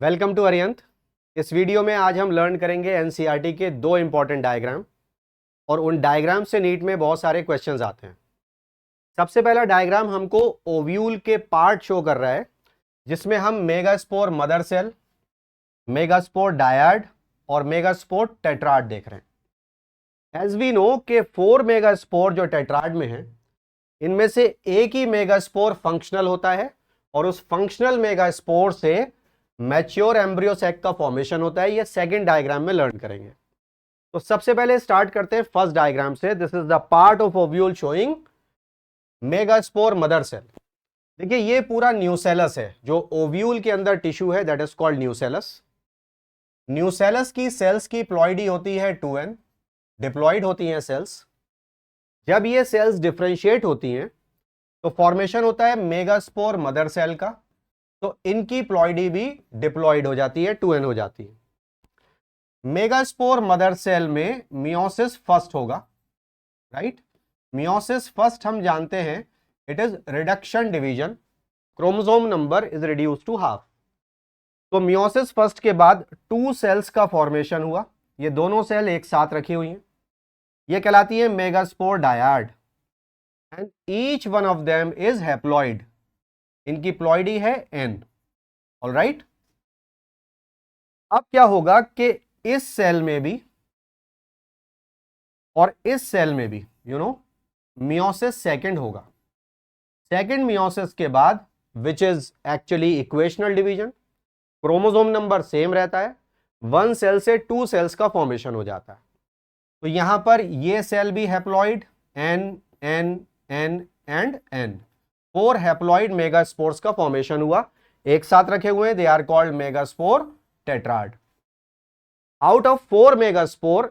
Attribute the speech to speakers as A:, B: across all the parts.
A: Welcome to अरियंत। इस video में आज हम लर्न करेंगे एनसीईआरटी के दो इंपॉर्टेंट डायग्राम और उन डायग्राम से नीट में बहुत सारे क्वेश्चंस आते हैं। सबसे पहला डायग्राम हमको ओव्यूल के पार्ट शो कर रहा है जिसमें हम megaspore mother cell, megaspore dyad और मेगास्पोर टेट्राड देख रहे हैं। एज वी नो के 4 मेगास्पोर जो टेट्राड में है इनमें से एक ही मेगास्पोर फंक्शनल होता है और उस फंक्शनल मेगास्पोर से मैच्योर एम्ब्रियो सैक का फॉर्मेशन होता है। ये सेकंड डायग्राम में लर्न करेंगे। तो सबसे पहले स्टार्ट करते हैं फर्स्ट डायग्राम से। This is the part of ovule showing megaspore mother cell. देखिए ये पूरा न्यूसेलस है, जो ओव्यूल के अंदर टिश्यू है that is called nucellus. Nucellus की सेल्स की प्लॉइडी होती है 2n, डिप्लॉइड होती हैं सेल्स। जब ये सेल्स डिफरेंशिएट होती हैं तो फॉर्मेशन होता है मेगास्पोर मदर सेल का, तो इनकी प्लॉइडी भी डिप्लॉइड हो जाती है, 2n हो जाती है। मेगास्पोर मदर सेल में मियोसिस फर्स्ट होगा, राइट। मियोसिस फर्स्ट हम जानते हैं it is reduction division, chromosome number is reduce to half. तो मियोसिस फर्स्ट के बाद 2 सेल्स का फॉर्मेशन हुआ। ये दोनों सेल एक साथ रखी हुई हैं, ये कहलाती है megaspore dyad and each one of them is haploid. इनकी प्लॉइडी है n, ऑलराइट। अब क्या होगा कि इस सेल में भी और इस सेल में भी मियोसिस सेकंड होगा। सेकंड मियोसिस के बाद which is actually equational division, chromosome number same रहता है, 1 सेल से 2 सेल्स का फॉर्मेशन हो जाता है। तो यहां पर ये सेल भी haploid n n n and n, 4 haploid megaspores का फॉर्मेशन हुआ, एक साथ रखे हुए हैं, they are called megaspore tetrad. Out of 4 megaspore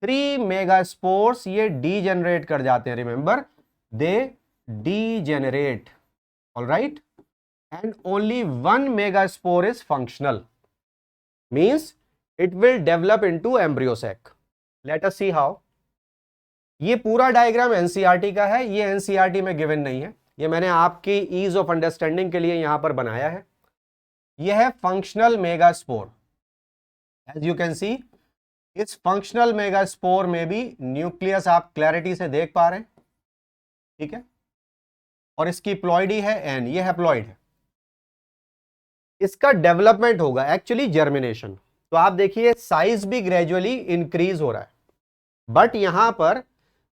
A: 3 megaspores ये डीजेनरेट कर जाते हैं, remember they degenerate, alright. And only 1 megaspore is functional, means it will develop into embryo sac. Let us see how. ये पूरा डायग्राम एनसीईआरटी का है, ये NCERT में गिवन नहीं है, ये मैंने आपकी ईज ऑफ अंडरस्टैंडिंग के लिए यहां पर बनाया है। यह है functional megaspore. As you can see इस फंक्शनल मेगास्पोर में भी न्यूक्लियस आप क्लैरिटी से देख पा रहे हैं, ठीक है। और इसकी प्लॉइडी है n, ये हैप्लॉइड है। इसका डेवलपमेंट होगा एक्चुअली जर्मिनेशन। तो आप देखिए साइज भी ग्रेजुअली इंक्रीज हो रहा है, बट यहां पर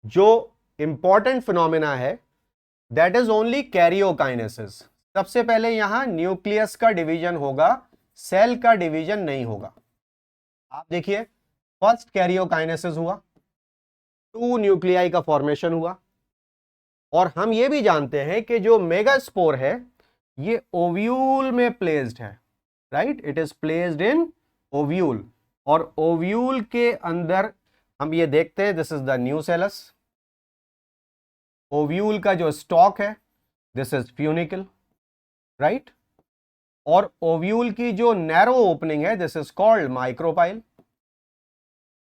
A: जो इंपॉर्टेंट फिनोमेना है दैट इज ओनली कैरियोकाइनेसिस। सबसे पहले यहां न्यूक्लियस का डिवीजन होगा, सेल का डिवीजन नहीं होगा। आप देखिए फर्स्ट कैरियोकाइनेसिस हुआ, 2 न्यूक्लियाई का फॉर्मेशन हुआ। और हम ये भी जानते हैं कि जो मेगास्पोर है ये ओव्यूल में प्लेस्ड है, right, it is placed in ovule. और ओव्यूल के अंदर हम ये देखते हैं this is the nucellus. Ovule का जो स्टॉक है दिस इज फ्यूनिकल, राइट। और ओव्यूल की जो नैरो ओपनिंग है this is called micropyle.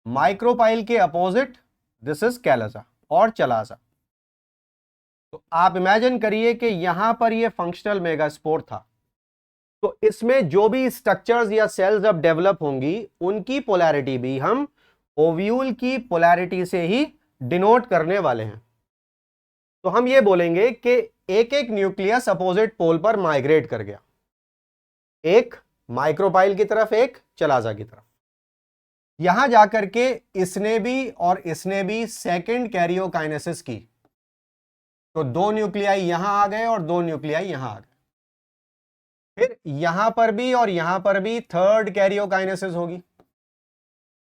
A: Micropyle के अपोजिट दिस इज कैलसा और चलासा। तो आप इमेजिन करिए कि यहां पर ये फंक्शनल मेगास्पोर था, तो इसमें जो भी स्ट्रक्चर्स या सेल्स अब डेवलप होंगी उनकी पोलैरिटी भी हम ओव्यूल की पोलैरिटी से ही डिनोट करने वाले हैं। तो हम ये बोलेंगे कि एक एक न्यूक्लियस अपोजिट पोल पर माइग्रेट कर गया, एक माइक्रोपाइल की तरफ, एक चलाजा की तरफ। यहां जाकर के इसने भी और इसने भी सेकंड कैरियोकाइनेसिस की, तो 2 न्यूक्लियाई यहां आ गए और 2 न्यूक्लियाई यहां आ गए। फिर यहां पर भी और यहां पर भी थर्ड कैरियोकाइनेसिस होगी,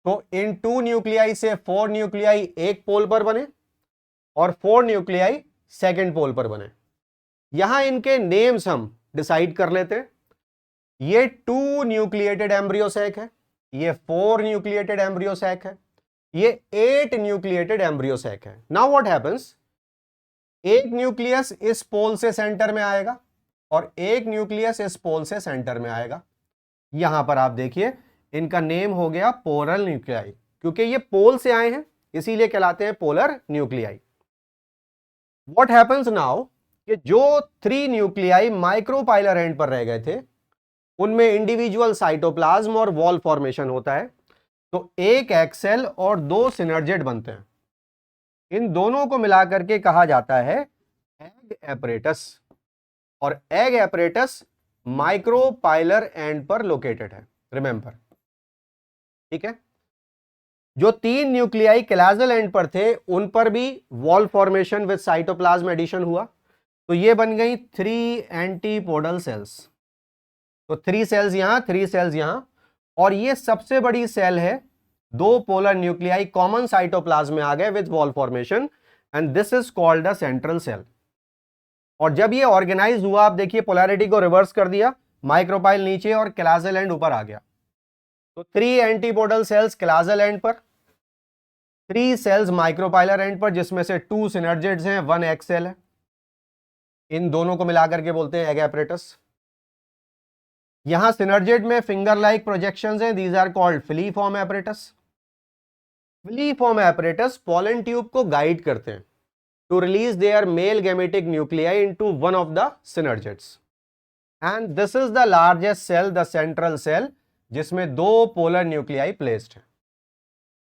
A: तो इन 2 न्यूक्लियाई से 4 न्यूक्लियाई एक पोल पर बने और 4 न्यूक्लियाई सेकंड पोल पर बने। यहां इनके नेम्स हम डिसाइड कर लेते हैं। ये 2 न्यूक्लिएटेड एम्ब्रियो सैक है, ये 4 न्यूक्लिएटेड एम्ब्रियो सैक है, ये 8 न्यूक्लिएटेड एम्ब्रियो सैक है। नाउ व्हाट हैपेंस, एक न्यूक्लियस इस पोल से सेंटर में आएगा और एक न्यूक्लियस इस पोल से सेंटर में आएगा। यहां पर आप देखिए इनका नेम हो गया पोलर न्यूक्लियाई, क्योंकि ये पोल से आए हैं इसीलिए कहलाते हैं polar nuclei. What happens now कि जो 3 न्यूक्लियाई माइक्रोपाइलर एंड पर रह गए थे उनमें इंडिविजुअल साइटोप्लाज्म और वॉल फॉर्मेशन होता है। तो एक एग सेल और 2 सिनर्जेट बनते हैं। इन दोनों को मिलाकर के कहा जाता है एग एपरेटस, और एग एपरेटस माइक्रोपाइलर एंड पर लोकेटेड है, रिमेंबर। ठीक है, जो 3 न्यूक्लियाई कैलाजल एंड पर थे उन पर भी wall formation with cytoplasm addition हुआ, तो ये बन गई 3 एंटीपोडल सेल्स। तो 3 सेल्स यहां, 3 सेल्स यहां, और ये सबसे बड़ी सेल है। 2 पोलर न्यूक्लियाई कॉमन साइटोप्लाज्म में आ गए with wall formation, and this is called a central cell. और जब ये ऑर्गेनाइज हुआ, आप देखिए पोलैरिटी को रिवर्स कर दिया, माइक्रोपाइल नीचे और कैलाजल एंड ऊपर आ गया। तो 3 एंटीपोडल सेल्स कैलाजल एंड पर, 3 सेल्स माइक्रोपाइलर एंड पर, जिसमें से 2 सिनर्जेट्स हैं, 1 एग सेल है। इन दोनों को मिलाकर के बोलते हैं एग एपरेटस। यहां सिनर्जेट में फिंगर लाइक प्रोजेक्शंस हैं, these are called filiform apparatus. Filiform apparatus pollen tube को गाइड करते हैं to release their male gametic nuclei into one of the synergids, and this is the largest cell, the central cell, जिसमें 2 polar nuclei placed है।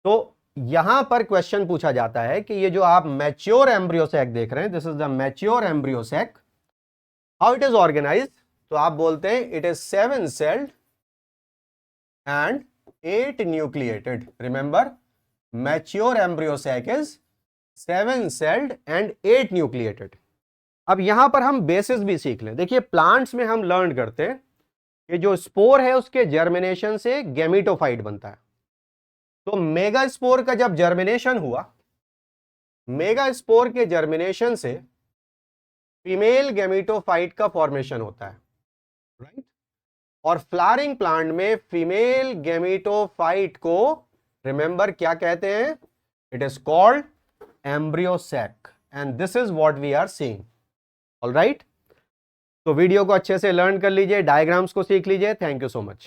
A: तो यहां पर question पूछा जाता है कि ये जो आप मैच्योर एम्ब्रियो सैक देख रहे हैं, this is the mature embryo sac, how it is organised. तो आप बोलते हैं it is 7 celled and 8 nucleated. Remember, mature embryo sac is 7 celled and 8 nucleated. अब यहां पर हम बेसिस भी सीख लें। देखिए, प्लांट्स में हम लर्न करते हैं कि जो स्पोर है उसके जर्मिनेशन से गैमीटोफाइट बनता है। तो मेगा स्पोर का जब जर्मिनेशन हुआ, मेगा स्पोर के जर्मिनेशन से फीमेल गैमीटोफाइट का फॉर्मेशन होता है, राइट। और फ्लावरिंग प्लांट में फीमेल गैमीटोफाइट को रिमेंबर क्या कहते हैं, it is called embryo sac, and this is what we are seeing. Alright, तो वीडियो को अच्छे से लर्न कर लीजिए, डायग्राम्स को सीख लीजिए। Thank you so much.